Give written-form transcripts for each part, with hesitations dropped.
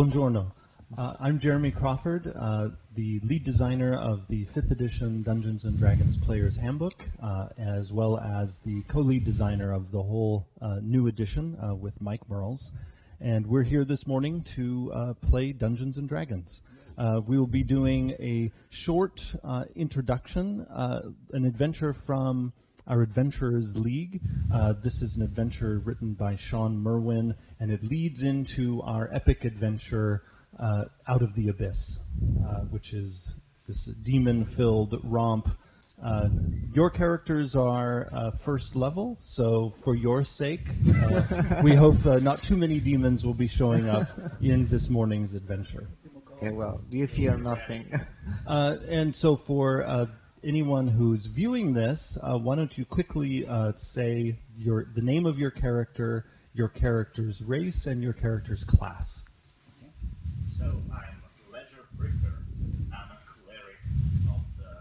Buongiorno. I'm Jeremy Crawford, the lead designer of the 5th edition Dungeons & Dragons Player's Handbook, as well as the co-lead designer of the whole new edition with Mike Merles. And we're here this morning to play Dungeons & Dragons. We will be doing a short introduction, an adventure from our Adventurers League. This is an adventure written by Sean Merwin, and it leads into our epic adventure Out of the Abyss, which is this demon-filled romp. Your characters are first level, so for your sake, we hope not too many demons will be showing up in this morning's adventure. Okay, well, we fear nothing. And so for anyone who's viewing this, why don't you quickly say the name of your character's race, and your character's class. So I'm Ledger Briffer. I'm a cleric of the,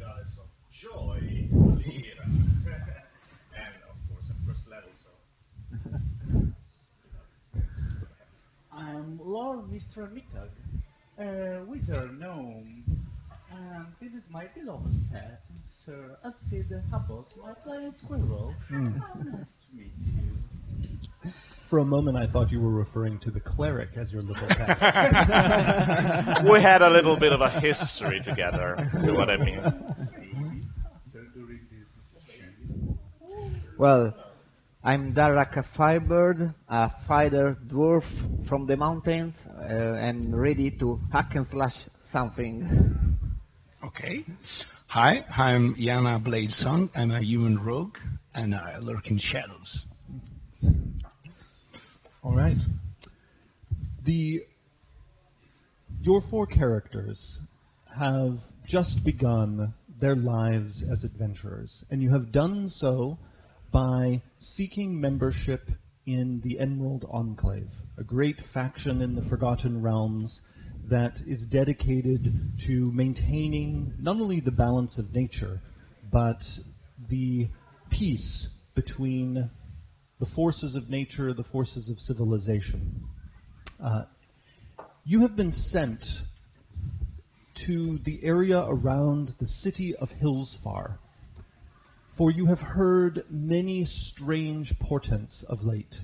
goddess of joy, Lyra. And of course I'm first level, so... I'm Lord Mr. Mittag, a wizard gnome. And this is my beloved pet, Sir Acid Hubbard, my flying squirrel. Nice to meet you. For a moment, I thought you were referring to the cleric as your little pet. We had a little bit of a history together, you know what I mean? Well, I'm Darak Firebird, a fighter dwarf from the mountains, and ready to hack and slash something. Okay. Hi, I'm Yana Bladesong. I'm a human rogue, and I lurk in shadows. All right. Your four characters have just begun their lives as adventurers, and you have done so by seeking membership in the Emerald Enclave, a great faction in the Forgotten Realms that is dedicated to maintaining not only the balance of nature, but the peace between the forces of nature, the forces of civilization. You have been sent to the area around the city of Hillsfar, for you have heard many strange portents of late.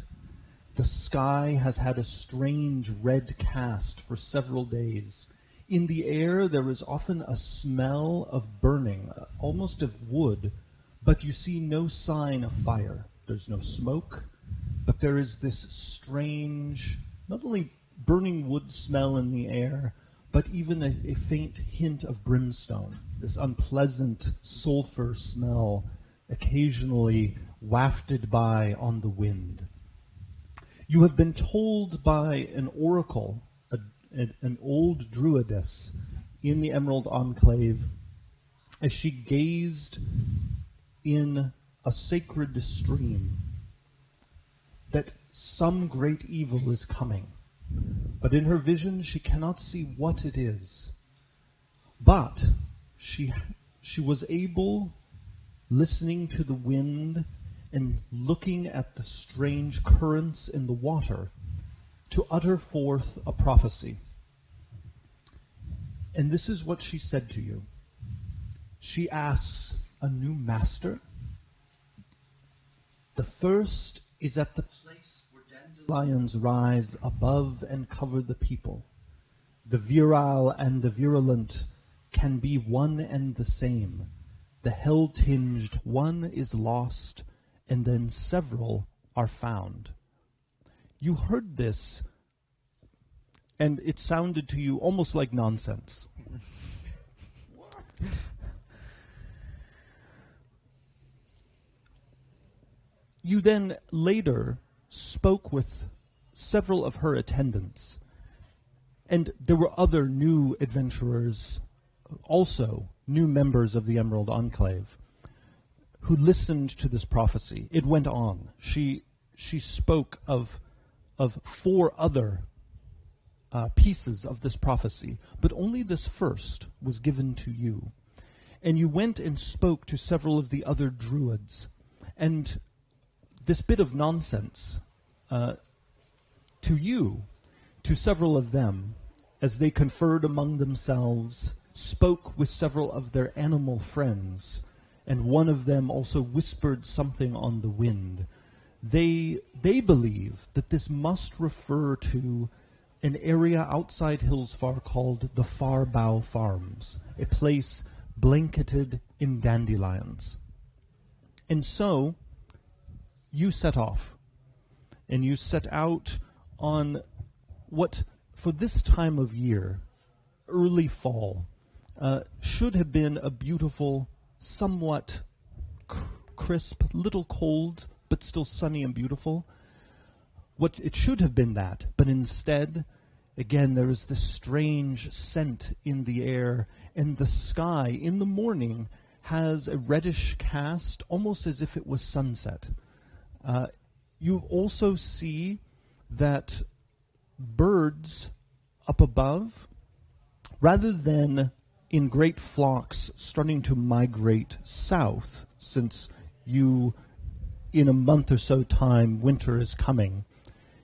The sky has had a strange red cast for several days. In the air there is often a smell of burning, almost of wood, but you see no sign of fire. There's no smoke, but there is this strange, not only burning wood smell in the air, but even a faint hint of brimstone, this unpleasant sulfur smell occasionally wafted by on the wind. You have been told by an oracle, an old druidess in the Emerald Enclave, as she gazed in a sacred stream, that some great evil is coming. But in her vision she cannot see what it is. But she was able, listening to the wind and looking at the strange currents in the water, to utter forth a prophecy. And this is what she said to you. She asks, a new master? The first is at the place where dandelions rise above and cover the people. The virile and the virulent can be one and the same. The hell-tinged one is lost, and then several are found. You heard this, and it sounded to you almost like nonsense. You then later spoke with several of her attendants, and there were other new adventurers, also new members of the Emerald Enclave, who listened to this prophecy. It went on. She spoke of 4 other pieces of this prophecy, but only this first was given to you. And you went and spoke to several of the other druids, and this bit of nonsense, to to several of them, as they conferred among themselves, spoke with several of their animal friends, and one of them also whispered something on the wind. They believe that this must refer to an area outside Hillsfar called the Farbow Farms, a place blanketed in dandelions. And so you set off, and you set out on what, for this time of year, early fall, should have been a beautiful, somewhat crisp, little cold, but still sunny and beautiful. What it should have been that, but instead, again, there is this strange scent in the air, and the sky in the morning has a reddish cast, almost as if it was sunset. You also see that birds up above, rather than in great flocks starting to migrate south, since you, in a month or so time, winter is coming,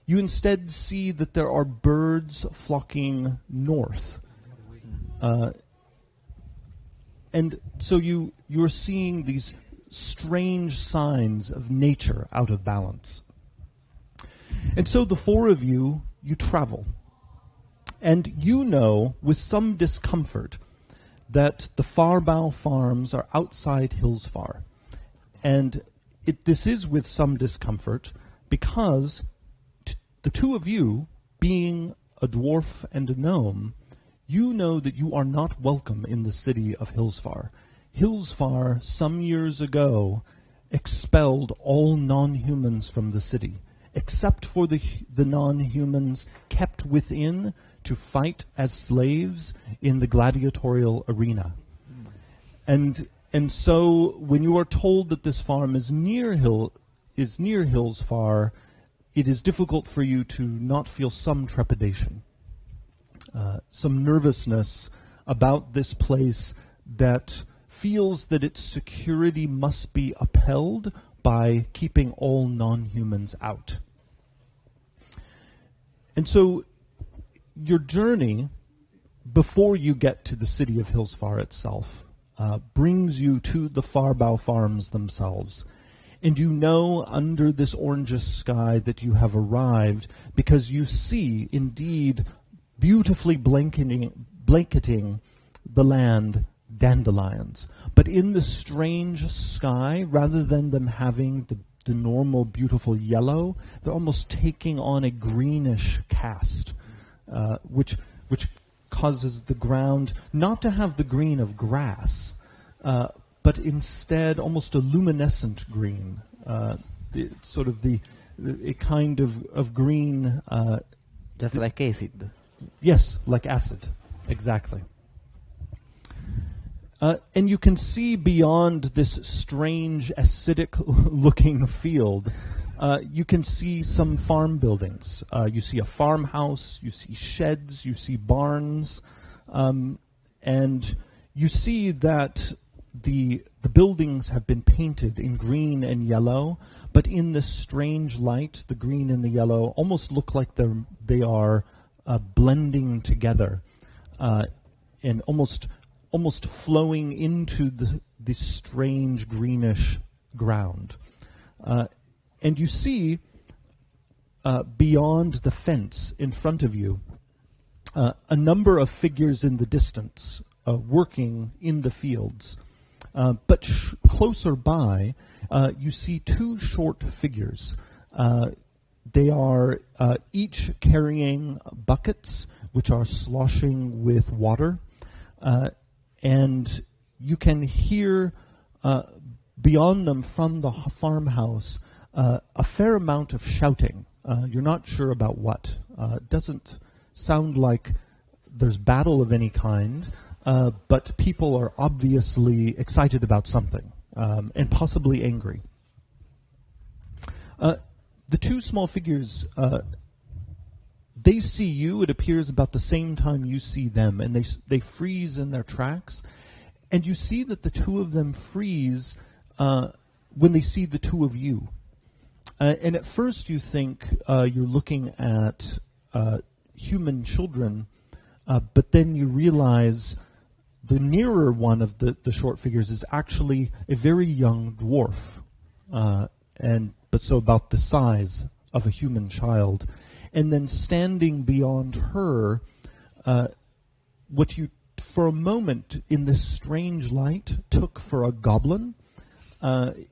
you instead see that there are birds flocking north. And so you're seeing these strange signs of nature out of balance. And so the four of you travel. And you know, with some discomfort, that the Farbow Farms are outside Hillsfar. And this is with some discomfort because the two of you, being a dwarf and a gnome, you know that you are not welcome in the city of Hillsfar. Hillsfar, some years ago, expelled all non-humans from the city, except for the non-humans kept within to fight as slaves in the gladiatorial arena. And so when you are told that this farm is near Hillsfar, it is difficult for you to not feel some trepidation, some nervousness about this place that feels that its security must be upheld by keeping all non-humans out. And so your journey, before you get to the city of Hillsfar itself, brings you to the Farbow Farms themselves. And you know under this orangish sky that you have arrived because you see, indeed, beautifully blanketing the land, dandelions. But in the strange sky, rather than them having the normal beautiful yellow, they're almost taking on a greenish cast, which causes the ground not to have the green of grass, but instead almost a luminescent green, a kind of green. Just like acid. Yes, like acid, exactly. And you can see beyond this strange acidic-looking field, you can see some farm buildings. You see a farmhouse, you see sheds, you see barns, and you see that the buildings have been painted in green and yellow, but in this strange light, the green and the yellow almost look like they are blending together, and almost flowing into the strange greenish ground. And you see, beyond the fence in front of you, a number of figures in the distance working in the fields. But closer by, you see two short figures. They are each carrying buckets, which are sloshing with water. And you can hear beyond them from the farmhouse a fair amount of shouting. You're not sure about what. It doesn't sound like there's battle of any kind, but people are obviously excited about something, and possibly angry. The two small figures, they see you, it appears, about the same time you see them, and they freeze in their tracks. And you see that the two of them freeze when they see the two of you. And at first you think you're looking at human children, but then you realize the nearer one of the short figures is actually a very young dwarf, but so about the size of a human child. And then standing beyond her, what you, for a moment, in this strange light, took for a goblin,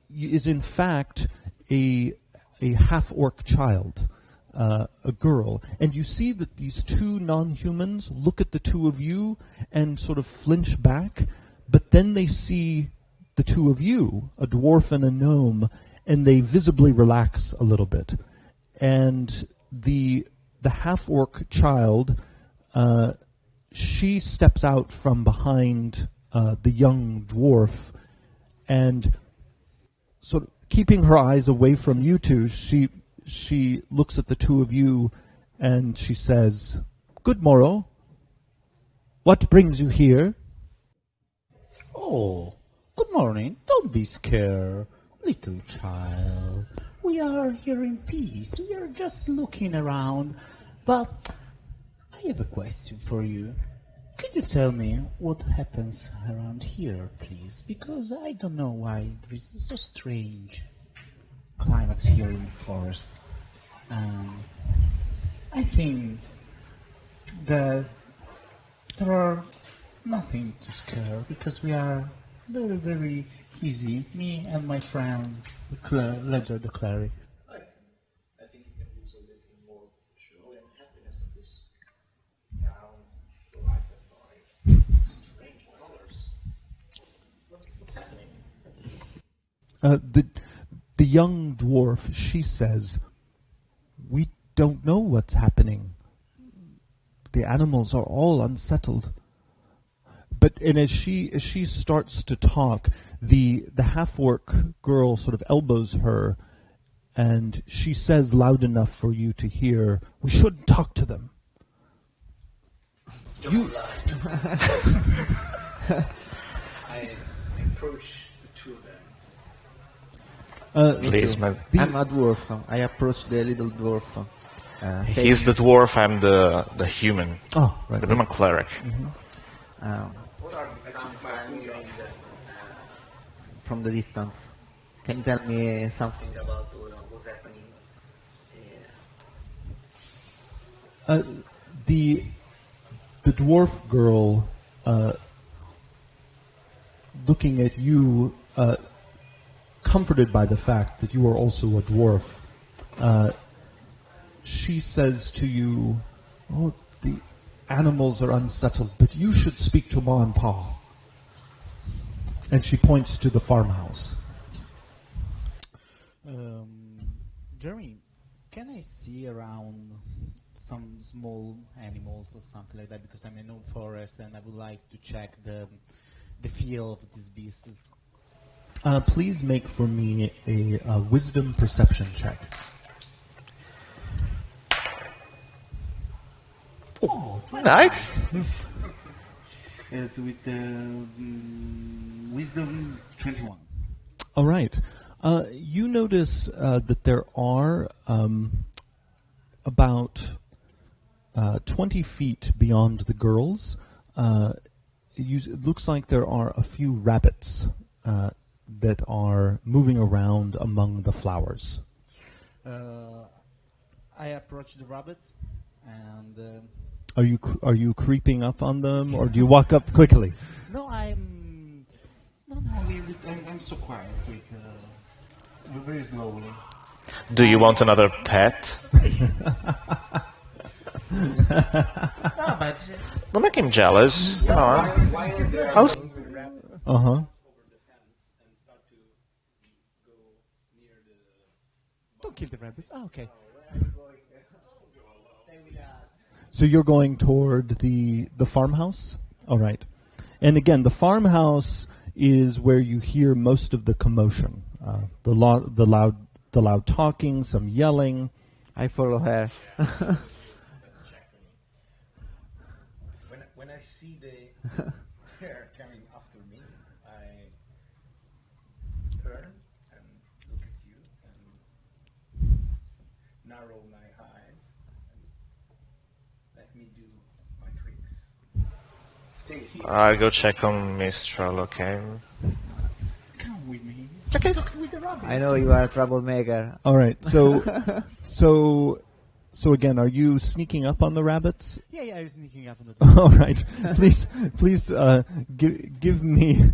is in fact a half-orc child, a girl. And you see that these two non-humans look at the two of you and sort of flinch back, but then they see the two of you, a dwarf and a gnome, and they visibly relax a little bit. And the half-orc child, she steps out from behind the young dwarf, and sort of keeping her eyes away from you two, she looks at the two of you and she says, "Good morrow. What brings you here?" Oh, good morning. Don't be scared, little child. We are here in peace. We are just looking around. But I have a question for you. Could you tell me what happens around here, please? Because I don't know why there is so strange climax here in the forest. I think that there are nothing to scare because we are very, very easy. Me and my friend, Ledger the Cleric. I think you can use a little more joy and happiness in this town, lighted by strange colors. What's happening? The young dwarf, she says, "We don't know what's happening. The animals are all unsettled." And as she starts to talk, the half-orc girl sort of elbows her, and she says loud enough for you to hear, "We shouldn't talk to them." I approach the two of them. Please, man. I'm a dwarf. I approach the little dwarf. He's the dwarf, I'm the human. Oh, right. The human cleric. What are the sounds I'm hearing from the distance? Can you tell me something about what's happening? The dwarf girl, looking at you, comforted by the fact that you are also a dwarf, she says to you, "Oh, the animals are unsettled, but you should speak to Ma and Pa." And she points to the farmhouse. Jeremy, can I see around some small animals or something like that? Because I'm in a forest and I would like to check the feel of these beasts. Please make for me a wisdom perception check. Oh, Nice. It's with wisdom 21. All right. You notice that there are about 20 feet beyond the girls. It looks like there are a few rabbits that are moving around among the flowers. I approach the rabbits and... Are you creeping up on them, or do you walk up quickly? No, I'm so quiet, very slowly. Do you want another pet? No, but Don't make him jealous. Come on. Uh-huh. don't kill the rabbits. Oh, okay. So you're going toward the farmhouse? All right. And again, the farmhouse is where you hear most of the commotion. The loud talking, some yelling. I follow her. When I see the pair coming after me, I turn and look at you and narrow my eyes and say, me do my tricks. Stay here. I'll go check on Mistral, okay? Come with me. Okay. Talk with the rabbit. I know you are a troublemaker. All right. So again, are you sneaking up on the rabbits? Yeah, I'm sneaking up on the door. All right. Please, give me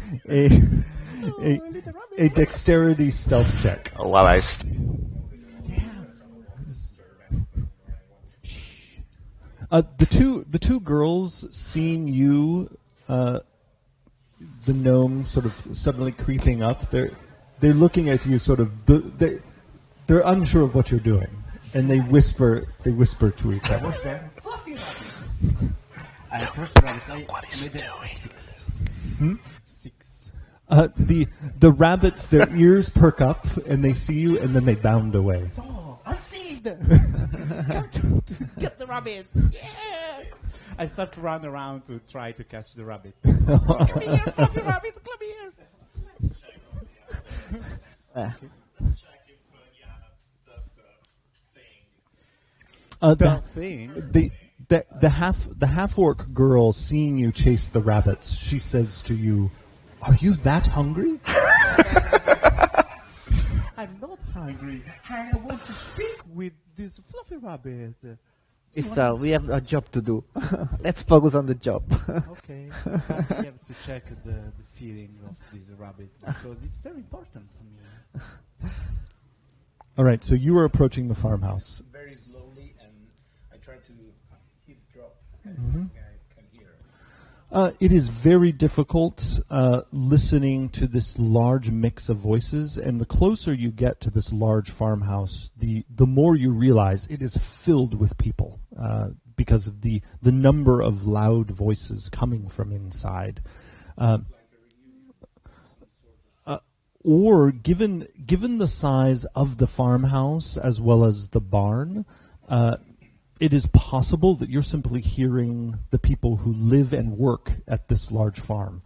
a dexterity stealth check. While I The two girls seeing you, the gnome sort of suddenly creeping up. They're looking at you, sort of. They're unsure of what you're doing, and they whisper to each other. I approached the rabbit. What is he doing? 6. The rabbits, their ears perk up, and they see you, and then they bound away. Oh, I saved them. Come to get the rabbit. Yes. I start to run around to try to catch the rabbit. Come here, fluffy rabbit. Come here. Let's check if Yana does the thing. Thing. The half orc girl seeing you chase the rabbits, she says to you, "Are you that hungry?" I'm not hungry. I want to speak with this fluffy rabbit. Mister, we have a job to do. Let's focus on the job. Okay. But I have to check the feeling of this rabbit because it's very important for me. All right, so you are approaching the farmhouse. Very slowly, and I try to eavesdrop. Mm-hmm. I can hear. It is very difficult listening to this large mix of voices, and the closer you get to this large farmhouse, the more you realize it is filled with people because of the number of loud voices coming from inside. Or given the size of the farmhouse as well as the barn, it is possible that you're simply hearing the people who live and work at this large farm,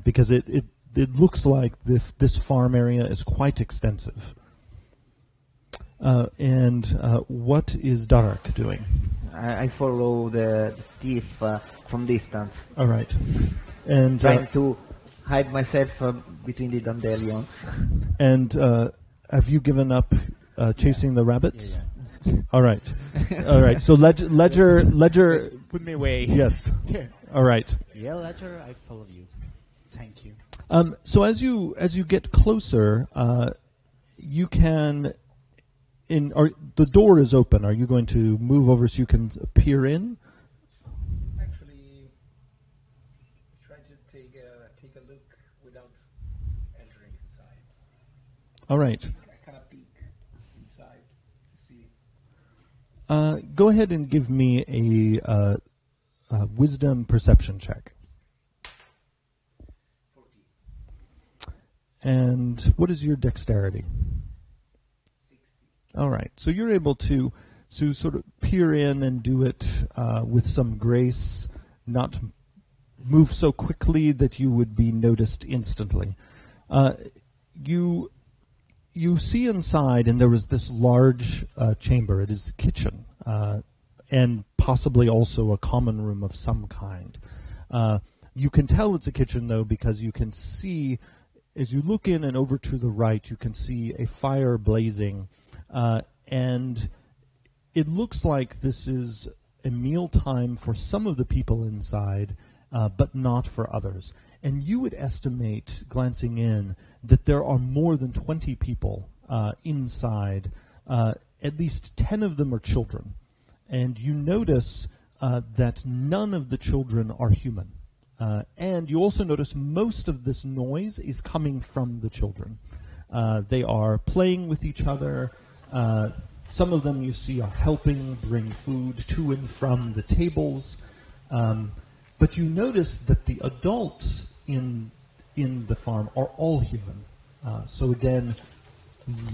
because it looks like this farm area is quite extensive. And what is Darak doing? I follow the thief from distance, All right, and trying to hide myself between the dandelions. and have you given up chasing the rabbits? Yeah. All right. So Ledger. Put me away. Yes. All right. Yeah, Ledger, I follow you. Thank you. So as you get closer, you can. The door is open. Are you going to move over so you can peer in? Actually, try to take a look without entering inside. All right. I cannot peek inside to see. Go ahead and give me a wisdom perception check. 14. And what is your dexterity? 60. All right. So you're able to sort of peer in and do it with some grace, not move so quickly that you would be noticed instantly. You see inside, and there is this large chamber. It is the kitchen, and possibly also a common room of some kind. You can tell it's a kitchen, though, because you can see, as you look in and over to the right, you can see a fire blazing, and it looks like this is a mealtime for some of the people inside, but not for others. And you would estimate, glancing in, that there are more than 20 people inside. At least 10 of them are children. And you notice that none of the children are human. And you also notice most of this noise is coming from the children. They are playing with each other. Some of them you see are helping bring food to and from the tables. But you notice that the adults in the farm are all human. So again,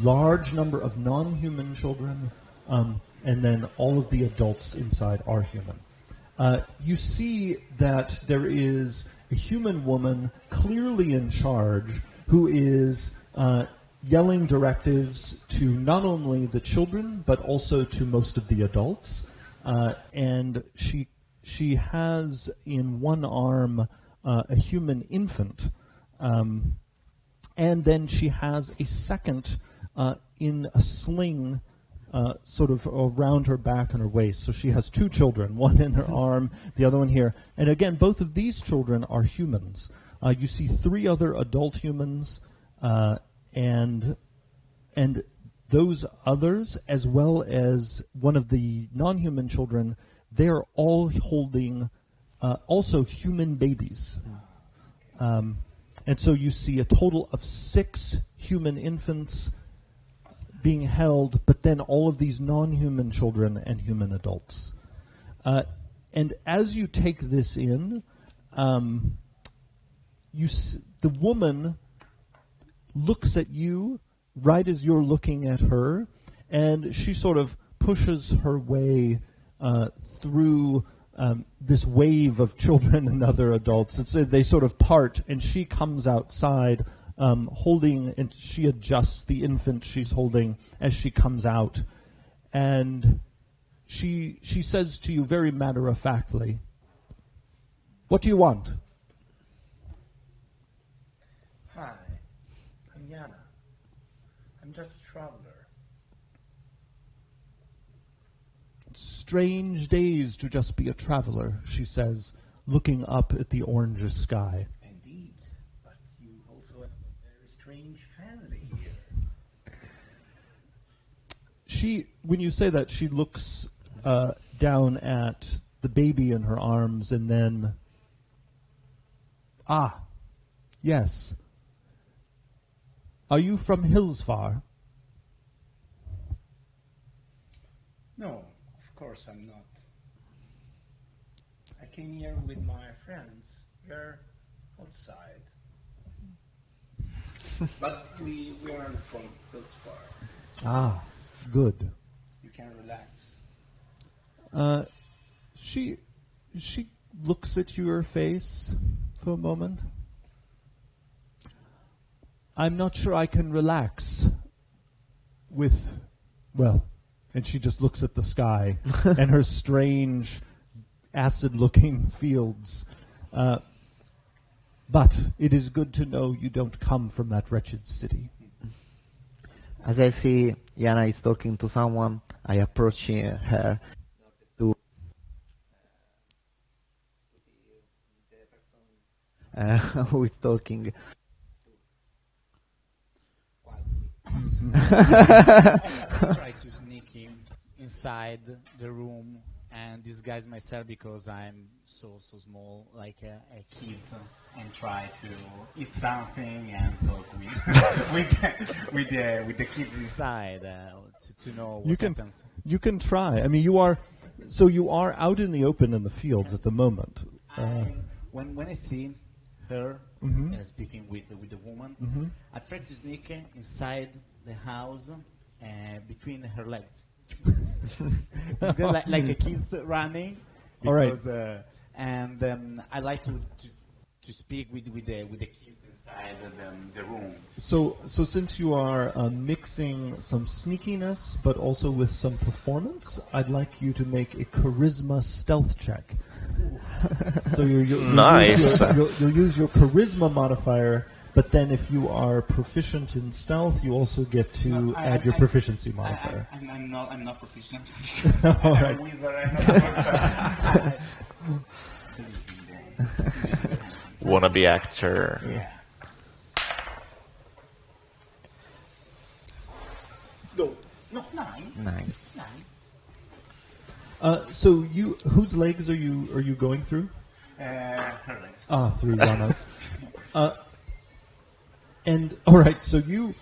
large number of non-human children, and then all of the adults inside are human. You see that there is a human woman clearly in charge who is yelling directives to not only the children but also to most of the adults. and she has in one arm a human infant, and then she has a second in a sling sort of around her back and her waist. So she has two children, one in her arm, the other one here. And again, both of these children are humans. You see three other adult humans, and those others, as well as one of the non-human children, they're all holding also human babies. And so you see a total of 6 human infants being held, but then all of these non-human children and human adults. And as you take this in, the woman looks at you right as you're looking at her, and she sort of pushes her way through this wave of children and other adults. They sort of part, and she comes outside holding, and she adjusts the infant she's holding as she comes out. And she says to you very matter-of-factly, "What do you want?" Hi, I'm Yana. I'm just a traveler. "Strange days to just be a traveler," she says, looking up at the orange sky. Indeed, but you also have a very strange family here. When you say that, she looks down at the baby in her arms, and then, yes. "Are you from Hillsfar?" No, of course I'm not. I came here with my friends. We're outside. But we aren't from Hillsfar. Good. You can relax. She looks at your face for a moment. "I'm not sure I can relax with, and she just looks at the sky and her strange acid-looking fields. But it is good to know you don't come from that wretched city." As I see Yana is talking to someone, I approach her to who is talking. Try to sneak him inside the room and disguise myself because I'm so small, like a kid, and try to eat something and talk with the kids inside to know what happens. You can try. I mean, you are out in the open in the fields at the moment. When I see her speaking with the woman, I try to sneak inside the house between her legs. It's good, like a kid's running. Because, all right. And I like to speak with the kids inside the room. So since you are mixing some sneakiness but also with some performance, I'd like you to make a charisma stealth check. So you'll Nice. You'll use your charisma modifier, but then if you are proficient in stealth, you also get to add your proficiency modifier. I'm not proficient. All right. I'm a wizard. Wannabe actor. Yeah. No, 9. 9. So whose legs are you going through? Her legs. Through Yana's. And all right, so you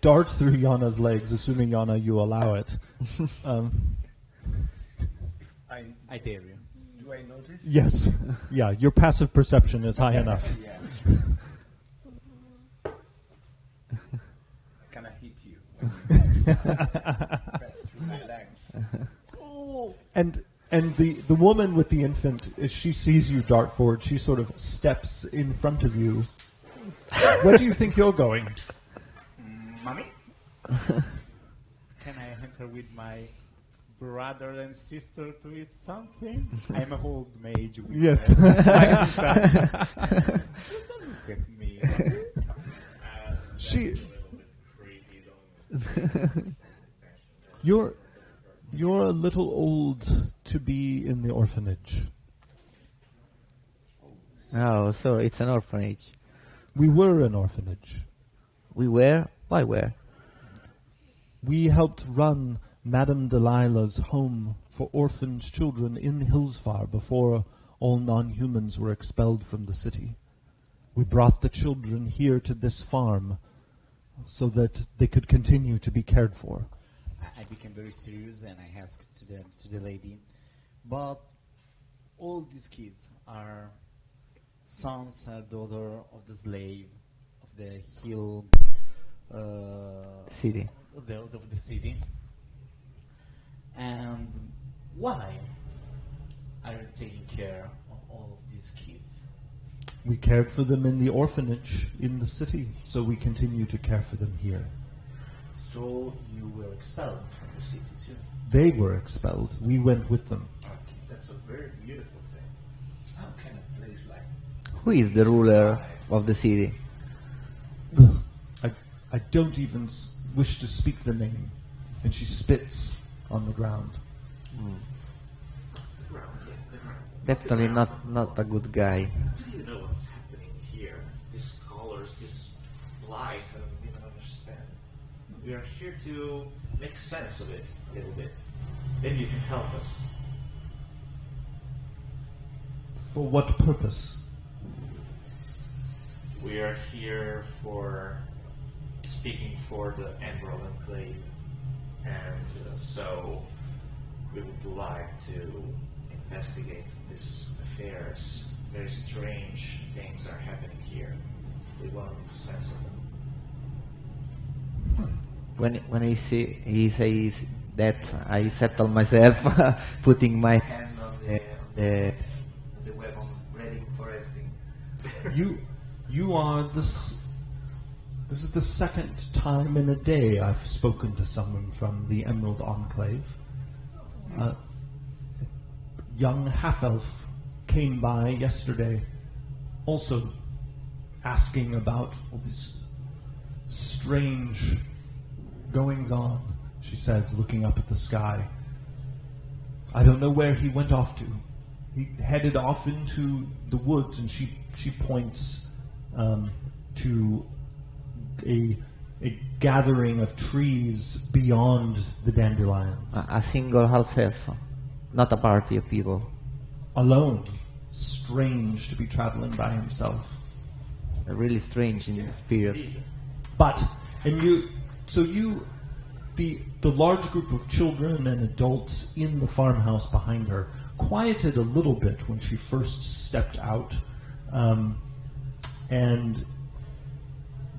dart through Yana's legs, assuming Yana you allow it. I dare you. Do I notice? Yes, yeah, your passive perception is high enough. Yeah. Can I hit you? Press through my legs. And the woman with the infant, as she sees you dart forward, she sort of steps in front of you. Where do you think you're going? Mommy? Can I enter with my brother and sister to eat something? I'm a old mage. With Yes. Don't look at me. She, That's a little bit creepy, don't you're a little old to be in the orphanage. Oh, so it's an orphanage. We were an orphanage. We were? Why were? We helped run Madame Delilah's home for orphaned children in Hillsfar before all non-humans were expelled from the city. We brought the children here to this farm so that they could continue to be cared for. I became very serious and I asked to the lady, but all these kids are sons and daughter of the slave of the hill City. of the city. And why are you taking care of all of these kids? We cared for them in the orphanage in the city, so we continue to care for them here. So you were expelled from the city too. They were expelled. We went with them. Okay, that's a very beautiful thing. How can a place like Who is the ruler of the city? I don't even wish to speak the name. And she spits on the ground. Definitely not a good guy. Do you know what's happening here? These colors, this light, I don't even understand. We are here to make sense of it a little bit. Maybe you can help us. For what purpose? We are here for speaking for the Emerald Enclave, and so we would like to investigate these affairs. Very strange things are happening here. We want to make sense of them. When he says that, I settle myself, putting my hand on the weapon, ready for everything. You are this. This is the second time in a day I've spoken to someone from the Emerald Enclave. A young half-elf came by yesterday, also asking about all these strange goings-on, she says, looking up at the sky. I don't know where he went off to. He headed off into the woods, and she points to a gathering of trees beyond the dandelions. A single half-elf, not a party of people. Alone. Strange to be traveling by himself. Really strange in this period. But, the large group of children and adults in the farmhouse behind her quieted a little bit when she first stepped out. And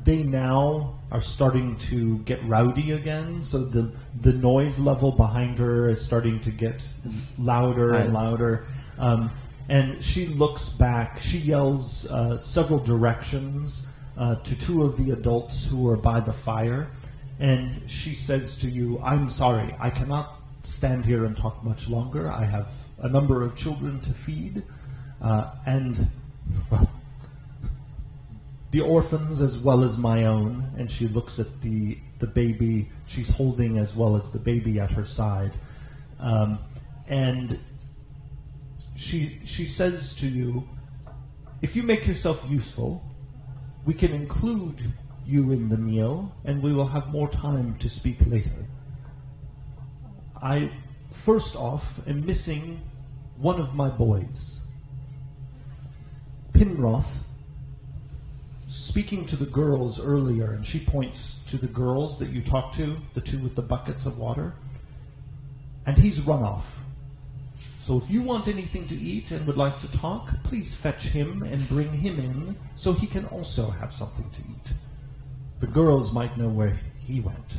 they now are starting to get rowdy again, so the noise level behind her is starting to get louder and louder. And she looks back, she yells several directions to two of the adults who are by the fire, and she says to you, I'm sorry, I cannot stand here and talk much longer. I have a number of children to feed, and, well, the orphans as well as my own, and she looks at the baby she's holding as well as the baby at her side. And she says to you, if you make yourself useful, we can include you in the meal, and we will have more time to speak later. I, first off, am missing one of my boys. Pinroth, speaking to the girls earlier, and she points to the girls that you talked to, the two with the buckets of water, and he's run off. So if you want anything to eat and would like to talk, please fetch him and bring him in so he can also have something to eat. The girls might know where he went.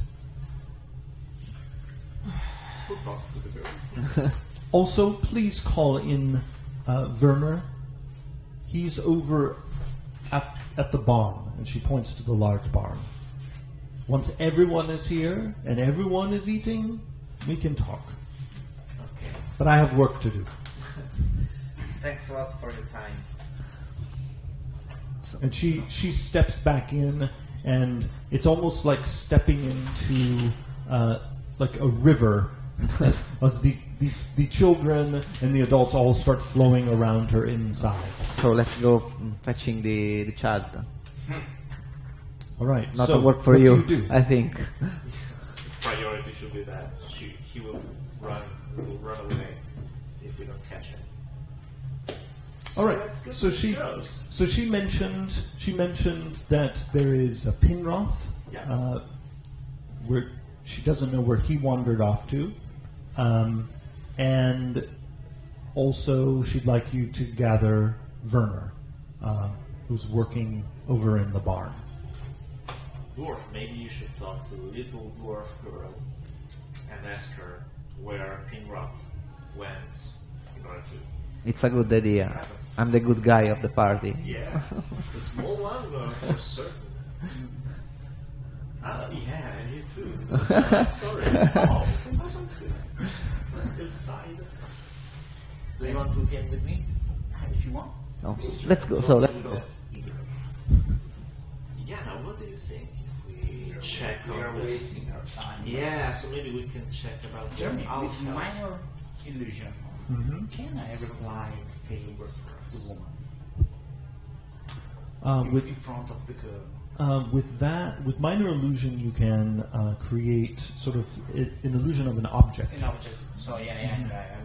Who talks to the girls? Also, please call in Werner. He's over at the barn, and she points to the large barn. Once everyone is here and everyone is eating, we can talk. but I have work to do. Thanks a lot for your time. And she steps back in, and it's almost like stepping into like a river, as the children and the adults all start flowing around her inside. So let's go fetching the child. All right. Not so a work for what you, do you do? I think. Priority should be that he will run away if we don't catch him. All right. let's go So to the girls. she mentioned that there is a Pinroth, Yeah. where she doesn't know where he wandered off to, and also she'd like you to gather Werner, who's working over in the barn. Dwarf, maybe you should talk to little dwarf girl and ask her where Pinroth went in order to. It's a good idea. I'm the good guy of the party. Yeah, the small one for certain. Yeah, and you too. Sorry. Oh, inside. Do you want to game with me? If you want. No. Let's go. So let's go. Yeah, now what do you think if we check We on are the... wasting our time. Yeah, so maybe we can check about Jeremy, the with outcome. minor illusion, can I reply face the woman in front of the girl? With minor illusion, you can create sort of an illusion of an object. You know, just so I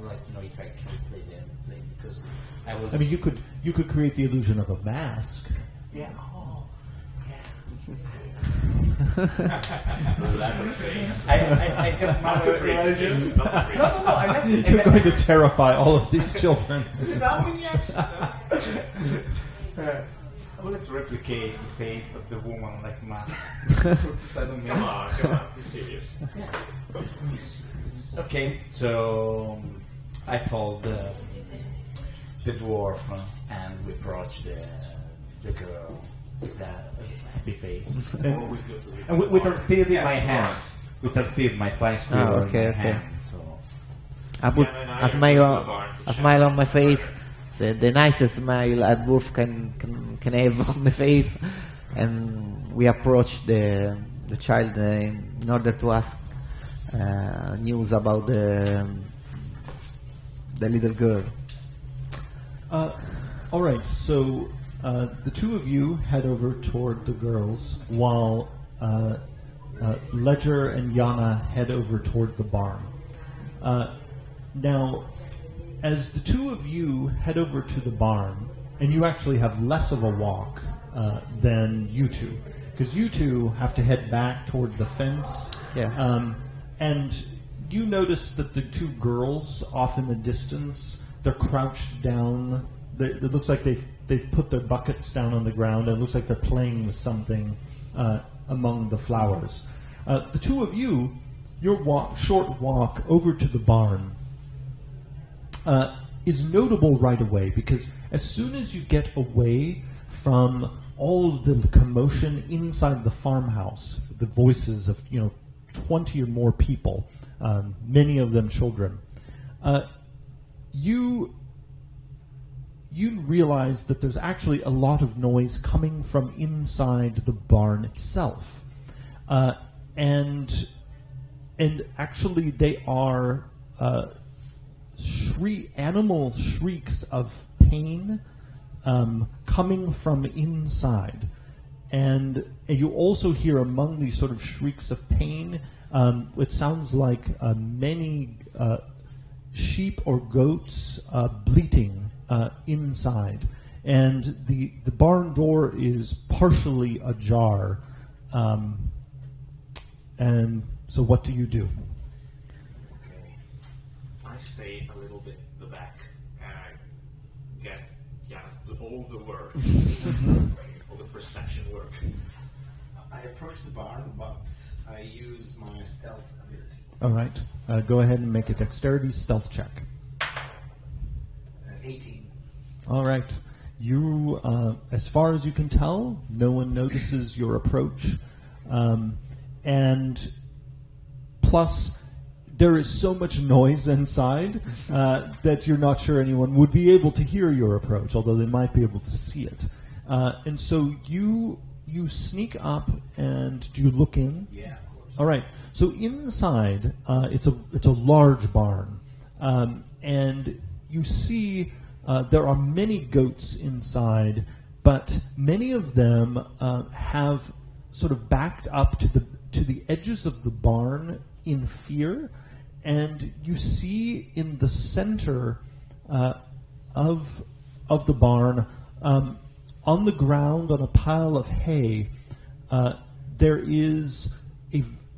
would like to know if I can play because I was. I mean, you could create the illusion of a mask. Yeah. Oh. Face. I guess minor illusion. No. I You're going to terrify all of these children. Is it happening yet? Well, let's replicate the face of the woman like mask. Come on, be serious. Okay, so I followed the dwarf and we approached the girl with that happy face. And with a seed in my hand. With a seed, my flying squirrel in my hand. So. I put a smile on my face, the nicest smile a dwarf can have on the face, and we approach the child in order to ask news about the little girl. All right, so the two of you head over toward the girls, while Ledger and Yana head over toward the barn. Now, as the two of you head over to the barn, and you actually have less of a walk than you two, because you two have to head back toward the fence. Yeah. And you notice that the two girls off in the distance, they're crouched down. It looks like they've put their buckets down on the ground, and it looks like they're playing with something among the flowers. The two of you, your short walk over to the barn is notable right away, because as soon as you get away from all of the commotion inside the farmhouse, the voices of 20 or more people, many of them children, you realize that there's actually a lot of noise coming from inside the barn itself, and actually they are animal shrieks of pain coming from inside. And you also hear among these sort of shrieks of pain, it sounds like many sheep or goats bleating inside. And the barn door is partially ajar. And so what do you do? I stay a little bit in the back and I get to do all the work, all the perception work. I approach the barn, but I use my stealth ability. All right. Go ahead and make a dexterity stealth check. 18. All right. You, as far as you can tell, no one notices your approach. And plus, there is so much noise inside that you're not sure anyone would be able to hear your approach, although they might be able to see it. And so you sneak up and do you look in? Yeah, of course. All right. So inside, it's a large barn, and you see there are many goats inside, but many of them have sort of backed up to the edges of the barn in fear, and you see in the center of the barn, on the ground on a pile of hay, there is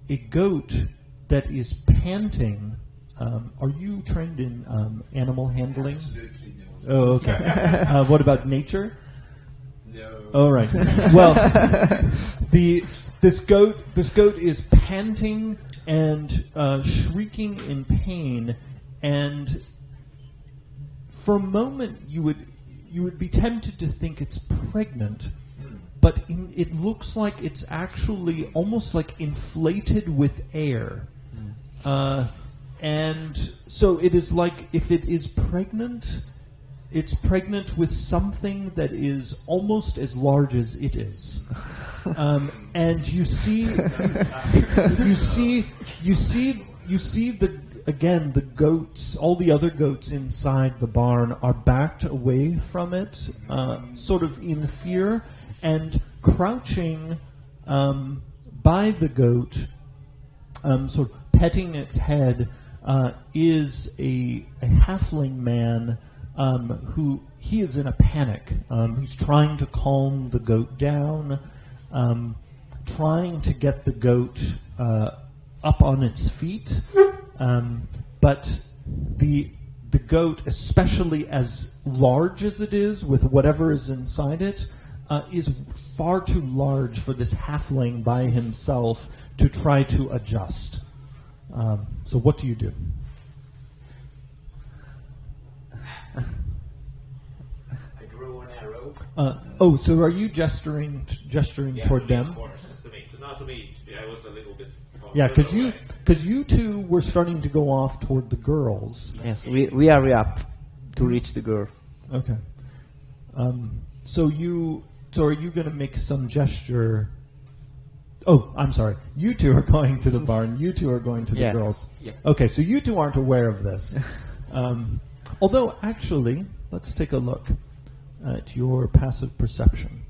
a goat that is panting. Are you trained in animal handling? Absolutely no. Oh, okay. What about nature? No. All right. Well, this goat is panting and shrieking in pain, and for a moment you would be tempted to think it's pregnant, but it looks like it's actually almost like inflated with air. And so it is like if it is pregnant, it's pregnant with something that is almost as large as it is. And you see the goats, all the other goats inside the barn are backed away from it, sort of in fear, and crouching by the goat, sort of petting its head, is a halfling man who he is in a panic. He's trying to calm the goat down, trying to get the goat up on its feet, but the goat, especially as large as it is, with whatever is inside it, is far too large for this halfling by himself to try to adjust. So what do you do? I drew an arrow. So are you gesturing toward them? Of course, to me. Not to me. I was a little bit. Yeah, because you two were starting to go off toward the girls. Yes, we hurry up to reach the girl. Okay. So are you going to make some gesture? Oh, I'm sorry. You two are going to the barn. You two are going to the girls. Yeah. Okay, so you two aren't aware of this. Although, actually, let's take a look at your passive perception.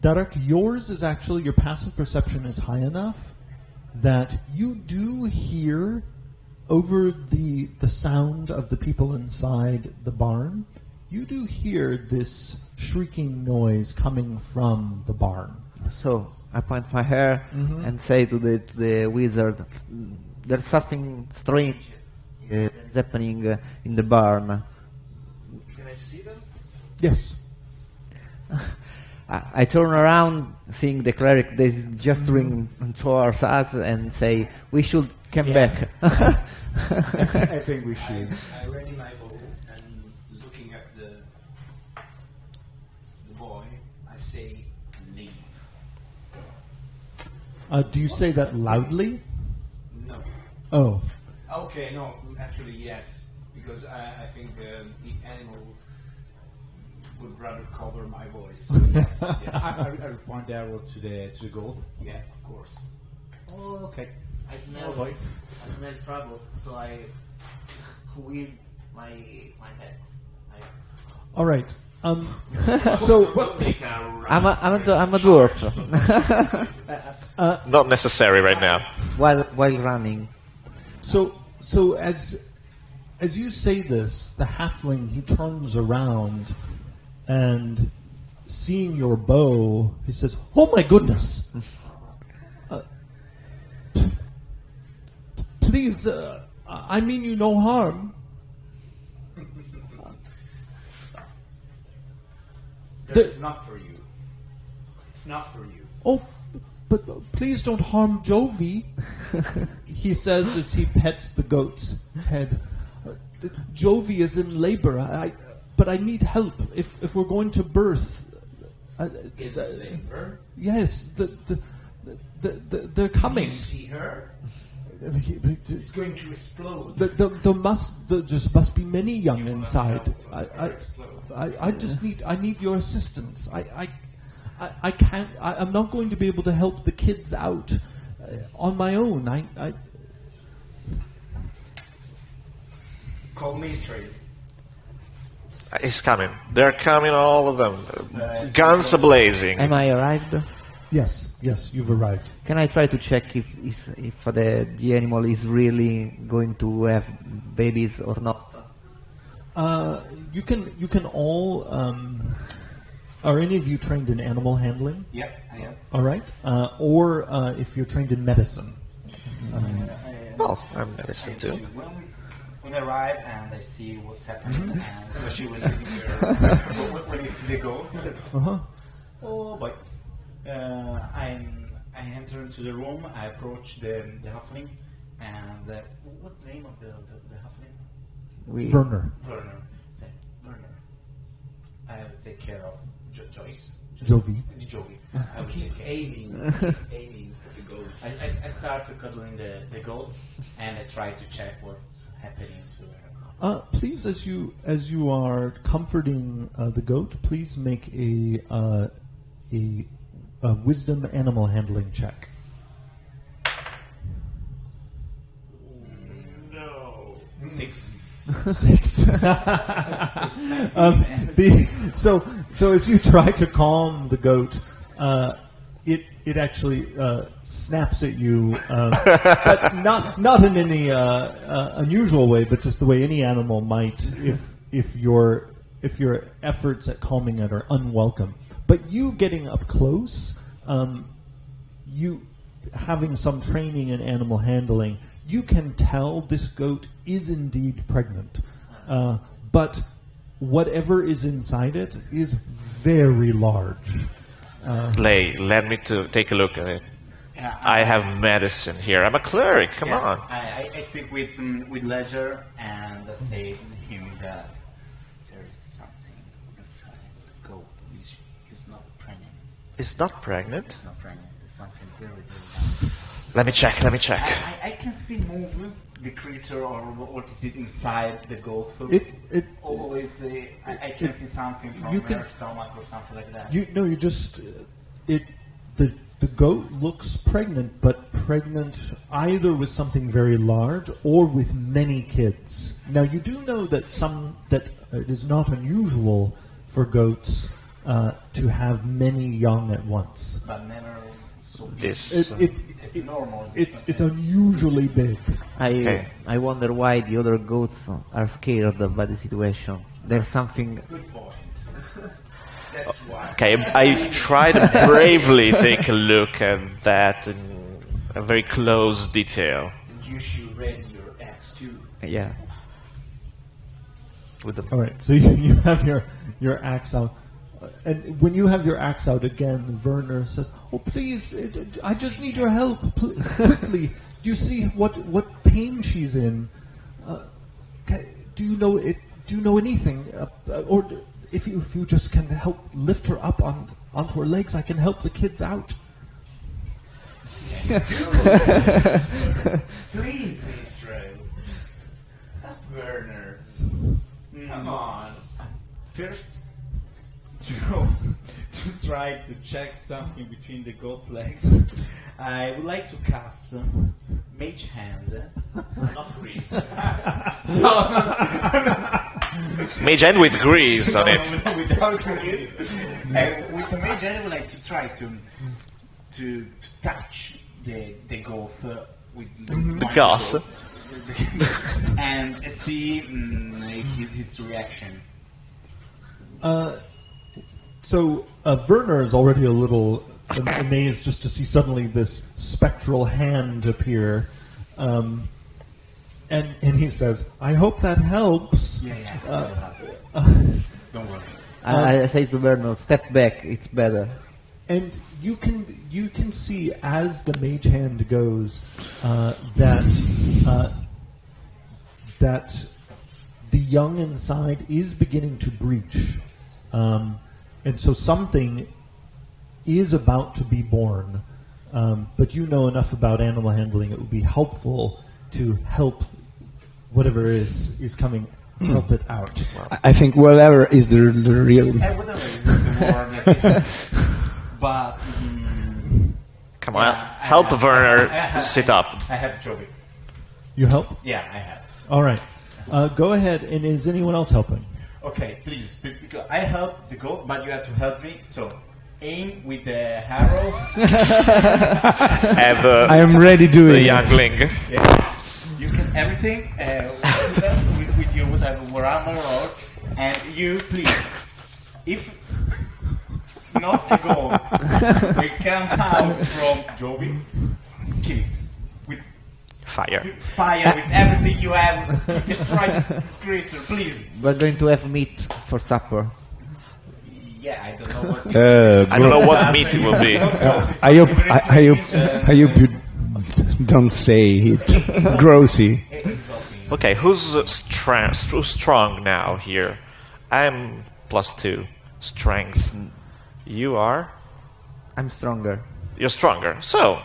Derek, yours is actually, your passive perception is high enough that you do hear over the sound of the people inside the barn, you do hear this shrieking noise coming from the barn. So I point my hair and say to the wizard, "There's something strange that's happening in the barn." Can I see them? Yes. I turn around, seeing the cleric that is gesturing towards us, and say, "We should come back." I think we should. I ready my bow and looking at the boy, I say, "Leave." Do you say that loudly? No. Oh. Okay, no, actually yes, because I think the animal would rather cover my voice. I will point the arrow to the goat. Yeah, of course. Oh, okay. I smell trouble, so I with my hands. All right. So I'm a dwarf. Not necessary right now. while running. So as you say this, the halfling, he turns around and seeing your bow, he says, "Oh my goodness! Please, I mean you no harm." That's not for you. It's not for you. "Oh, but please don't harm Jovi," he says as he pets the goat's head. "Jovi is in labor. But I need help if we're going to birth." In labor? Yes, They're coming. You see her? It's going to explode. There just must be many young inside. I need your assistance. I can't. I'm not going to be able to help the kids out on my own. Call me straight. He's coming. They're coming, all of them. Guns a-blazing. Am I arrived? Yes, you've arrived. Can I try to check if the animal is really going to have babies or not? You can all. Are any of you trained in animal handling? Yep, I am. All right. Or if you're trained in medicine. I'm medicine too. When I arrive and I see what's happening, and especially when when you see the goat, oh boy! I enter into the room. I approach the halfling, and what's the name of the halfling? Werner. Werner. Say, Werner. I will take care of Joyce. Jovi. I will take aiming for the goat. I start cuddling the goat, and I try to check what's happening to her. Please, as you are comforting the goat, please make a wisdom animal handling check. No. 6. 6. So as you try to calm the goat, it actually snaps at you, but not in any unusual way, but just the way any animal might if your efforts at calming it are unwelcome. But you getting up close, you having some training in animal handling, you can tell this goat is indeed pregnant. But whatever is inside it is very large. Let me take a look at it. I have medicine here. I'm a cleric. Come on. I speak with Ledger and I say to him that there is something inside the goat. He's not pregnant. It's not pregnant? It's not pregnant. It's something very, very nice. Let me check. I can see movement, the creature, or what is it inside the goat. Always, I can see something from her stomach or something like that. The goat looks pregnant, but pregnant either with something very large or with many kids. Now you do know that it is not unusual for goats to have many young at once. But never so big. It's normal. It's unusually big. I wonder why the other goats are scared by the situation. There's something. Good point. That's why. Okay, I try to bravely take a look at that in a very close detail. You should read your axe too. Yeah. All right, so you have your axe out. And when you have your axe out again, Werner says, "Oh, please, I just need your help, quickly. Do you see what pain she's in? Do you know it? Do you know anything? Or if you just can help lift her up onto her legs, I can help the kids out." Please, Mistral. Werner. Come on. First, to try to check something between the goat legs, I would like to cast Mage Hand. Not grease. Mage Hand with grease on it. Without grease. With the Mage Hand, I would like to try to touch the goat with the goth. And see his reaction. So Werner is already a little amazed just to see suddenly this spectral hand appear, and he says, "I hope that helps." Don't worry. I say to Werner, "Step back. It's better." And you can see as the mage hand goes that the young inside is beginning to breach. And so something is about to be born. but you know enough about animal handling. It would be helpful to help whatever is coming, help it out. I think whatever is the real. Whatever is the word that is. But Come on, help Werner sit up. I have Jovi. You help? Yeah, I have. All right. Go ahead. And is anyone else helping? Okay, please. Because I help the goat, but you have to help me. So aim with the arrow. And I am ready doing the it. youngling. Yeah. You cast everything with your whatever armor or, and you please, if not a goal will come out from Jovi, kill it with Fire. with everything you have. Destroy this creature, please. We're going to have meat for supper. Yeah, I don't know what. I don't know what meat it will be. I hope you don't say it. Grossy. Okay, who's strong now here? I'm +2 strength. You are? I'm stronger. You're stronger. So,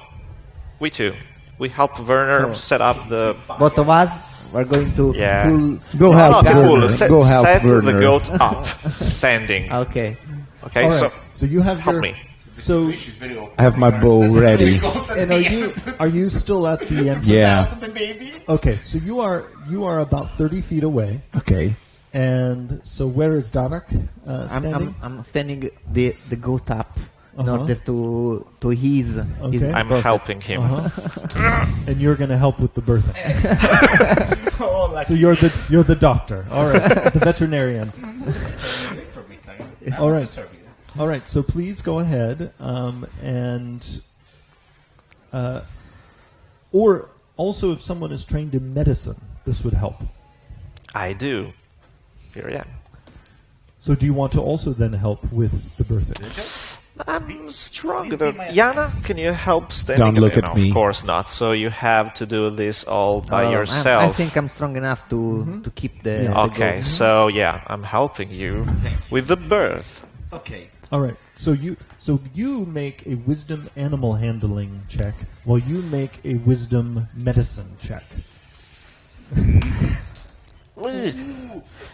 we two. We help Werner set up the... Both of us, we're going to Yeah. pull. Go help Not Werner. pull, set the Werner. goat up, standing. Okay. Okay, All so right. So you have help your... me. So, She's very old. I have my bow ready. and are you still at the end? Yeah. The baby. Okay, so you are about 30 feet away. Okay. And so where is Darak standing? I'm standing the goat up in Uh-huh. order to ease his Okay. I'm process. helping him. And you're going to help with the birthing. Oh, like So you're the doctor. All right, the veterinarian. All right. All right. So please go ahead or also if someone is trained in medicine, this would help. I do. Here I am. So do you want to also then help with the birthing? I'm stronger. Please be my Yana, can you help standing? Don't look No, at me. Of course not. So you have to do this all by yourself. I think I'm strong enough to keep the. Yeah. the Okay, goat. so yeah, I'm helping you with the birth. okay. All right. So you make a wisdom animal handling check while you make a wisdom medicine check.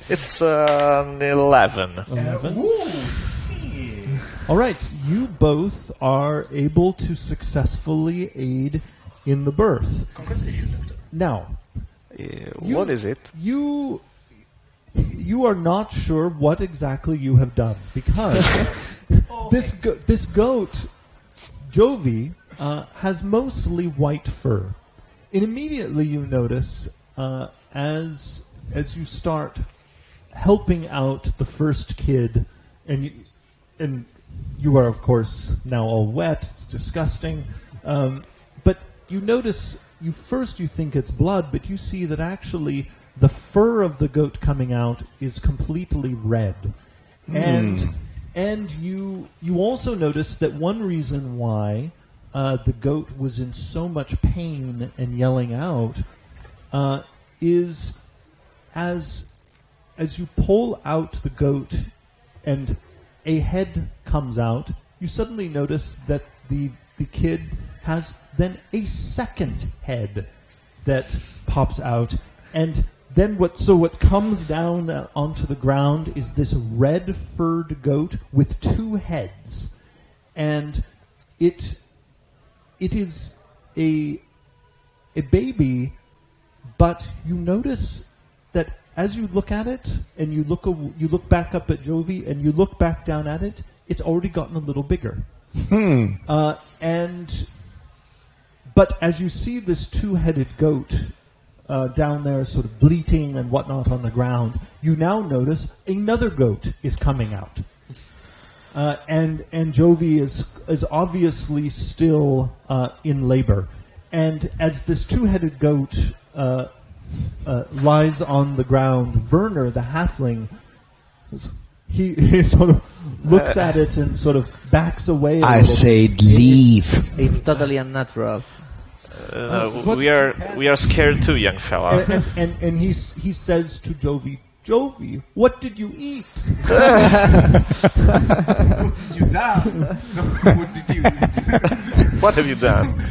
It's an 11. 11. All right. You both are able to successfully aid in the birth. Congratulations, doctor. Now, What is it? you are not sure what exactly you have done because this goat, Jovi, has mostly white fur, and immediately you notice as you start helping out the first kid, and you are of course now all wet. It's disgusting, but you notice you think it's blood, but you see that actually the fur of the goat coming out is completely red. And you also notice that one reason why the goat was in so much pain and yelling out is as you pull out the goat and a head comes out, you suddenly notice that the kid has then a second head that pops out, and then what comes down onto the ground is this red furred goat with two heads, and it is a baby, but you notice that as you look at it and you look back up at Jovi and you look back down at it, it's already gotten a little bigger. But as you see this two-headed goat down there sort of bleating and whatnot on the ground, you now notice another goat is coming out. And Jovi is obviously still in labor. And as this two-headed goat lies on the ground, Werner, the halfling, he sort of looks at it and sort of backs away a I little. say leave. It's totally unnatural. We are scared too, young fella. And he says to Jovi, what did you eat? What did you do? What did you eat? What have you done?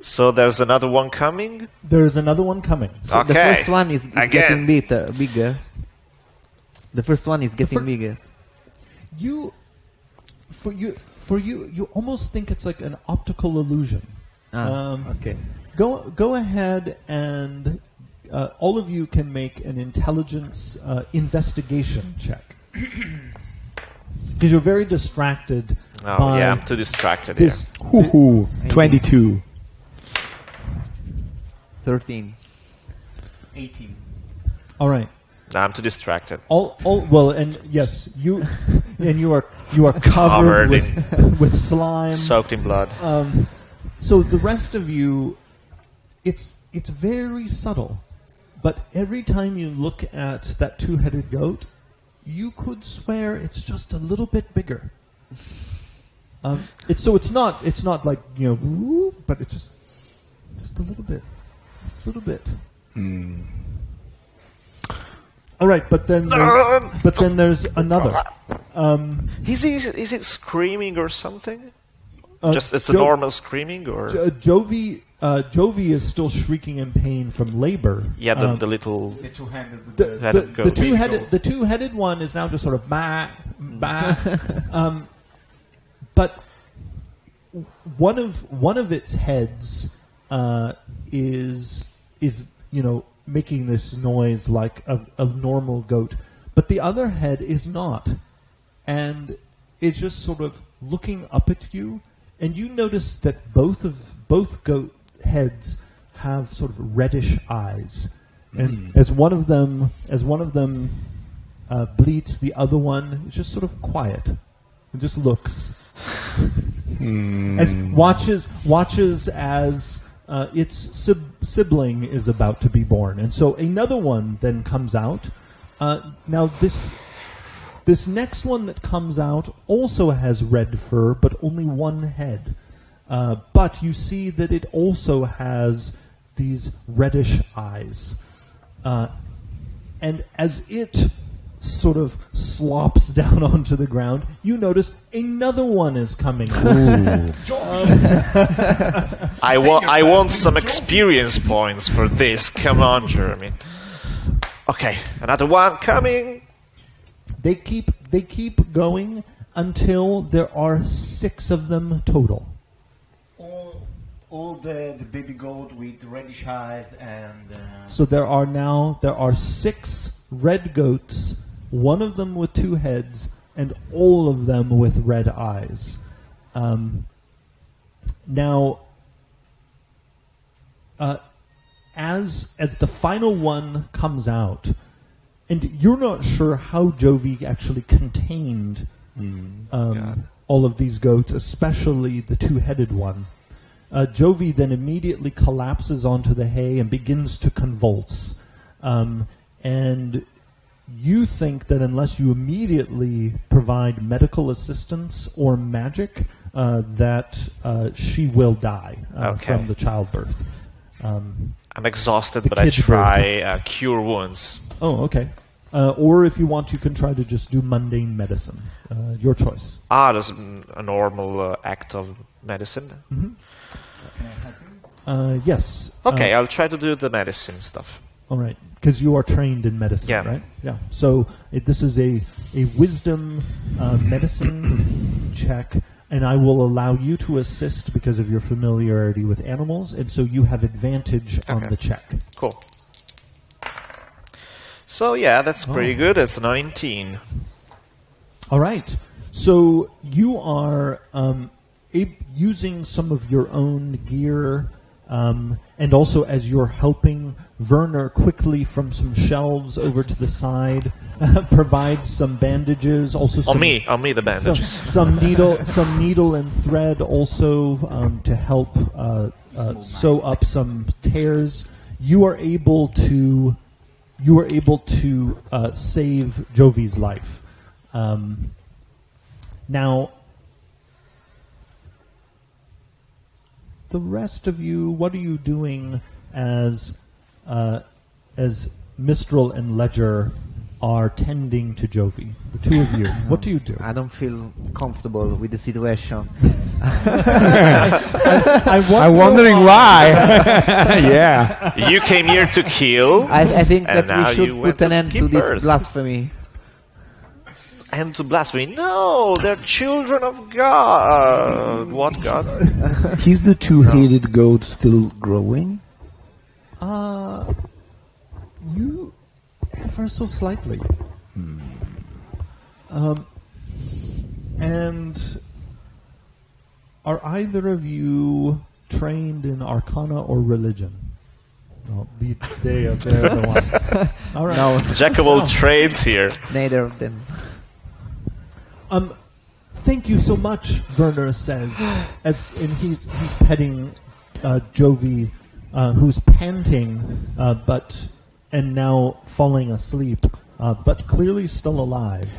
So there's another one coming? There's another one coming. So Okay. the first one is Again. getting bigger. The first one is getting bigger. You almost think it's like an optical illusion. Okay. Go ahead and all of you can make an intelligence investigation check. Because you're very distracted Oh, by yeah, I'm too distracted this. Hoo-hoo. 22. 13. 18. All right. here. No, I'm too distracted. Well, and yes, you are covered Covered with slime. Soaked in blood. So the rest of you, it's very subtle, but every time you look at that two-headed goat, you could swear it's just a little bit bigger. It's not like whoop, but it's just a little bit, All right, but then there's another. Is it screaming or something? Just it's a Jo- normal screaming, or Jovi is still shrieking in pain from labor. yeah, the little The two-handed The, Headed the, goat. the two-headed one is now just sort of bah, bah. But one of its heads is making this noise like a normal goat, but the other head is not, and it's just sort of looking up at you, and you notice that both goat heads have sort of reddish eyes. And as one of them bleats, the other one is just sort of quiet and just looks, as watches as its sibling is about to be born, and so another one then comes out. Now this next one that comes out also has red fur, but only one head. But you see that it also has these reddish eyes. And as it sort of slops down onto the ground, you notice another one is coming out. I want some experience points for this. Come on, Jeremy. Okay, another one coming. They keep going until there are 6 of them total. All the baby goat with reddish eyes and... So there are 6 red goats, one of them with 2 heads, and all of them with red eyes. Now, as the final one comes out, and you're not sure how Jovi actually contained all of these goats, especially the 2-headed one. Jovi then immediately collapses onto the hay and begins to convulse. And you think that unless you immediately provide medical assistance or magic, that she will die from the childbirth. I'm exhausted, The but I kid's try cure wounds. Oh, okay. Or if you want, you can try to just do mundane medicine. Your choice. That's a normal act of medicine. Yes. Okay, I'll try to do the medicine stuff. All right, because you are trained in medicine, Yeah. right? Yeah. So this is a wisdom medicine check, and I will allow you to assist because of your familiarity with animals, and so you have advantage on Okay. the check. Cool. So yeah, that's pretty good. It's 19. All right. So you are using some of your own gear, and also as you're helping Werner quickly from some shelves over to the side, provides some bandages. Also, On me the bandages. some needle and thread also to help sew up some tears. You are able to save Jovi's life. Now, the rest of you, what are you doing as Mistral and Ledger are tending to Jovi. The two of you. What do you do? I don't feel comfortable with the situation. I'm wondering why. Yeah. You came here to kill. I think And that now we should you went put an to end to give this birth. blasphemy. And to blasphemy. No, they're children of God. What God? Is the two-headed goat still growing? You ever so slightly. And are either of you trained in Arcana or religion? No, they're the ones. All right. No, Jack of all trades here. neither of them. Thank you so much, Werner says, and he's petting Jovi, who's panting, and now falling asleep, but clearly still alive.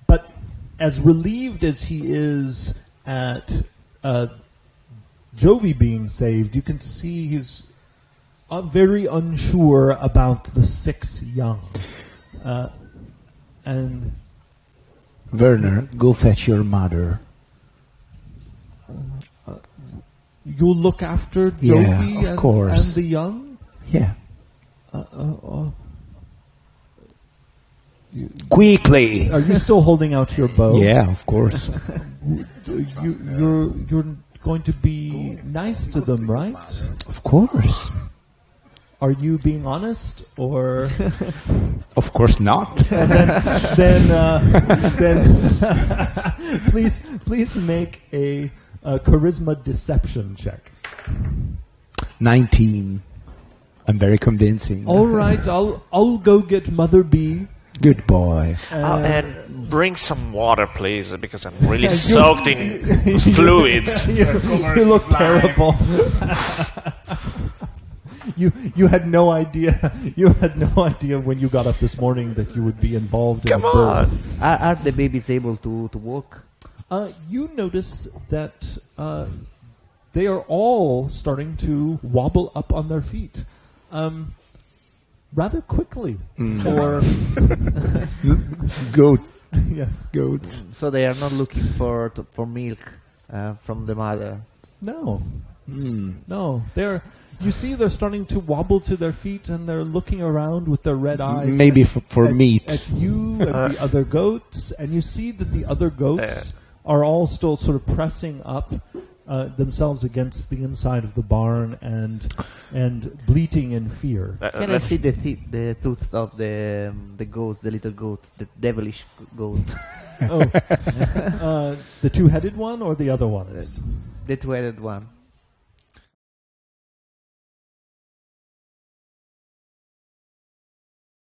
But as relieved as he is at Jovi being saved, you can see he's very unsure about the 6 young. And Werner, go fetch your mother. you'll look after Yeah, Jovi of course. and the young? Yeah. Quickly. Are you still holding out your bow? Yeah, of course. You're going to be nice to them, right? Of course. Are you being honest, or Of course not. then please make a charisma deception check. 19. I'm very convincing. All right, I'll go get Mother B. Good boy. And bring some water, please, because I'm really soaked in fluids. You look terrible. You had no idea. You had no idea when you got up this morning that you would be involved in Come a birth. on. Are the babies able to walk? You notice that they are all starting to wobble up on their feet, rather quickly. Or Goat. yes, Goats. So they are not looking for milk from the mother. no, no. You see, they're starting to wobble to their feet, and they're looking around with their red eyes. Maybe for meat. At you and the other goats, and you see that the other goats are all still sort of pressing up themselves against the inside of the barn and bleating in fear. Can I see the tooth of the goat, the little goat, the devilish goat? The two-headed one or the other ones? The two-headed one.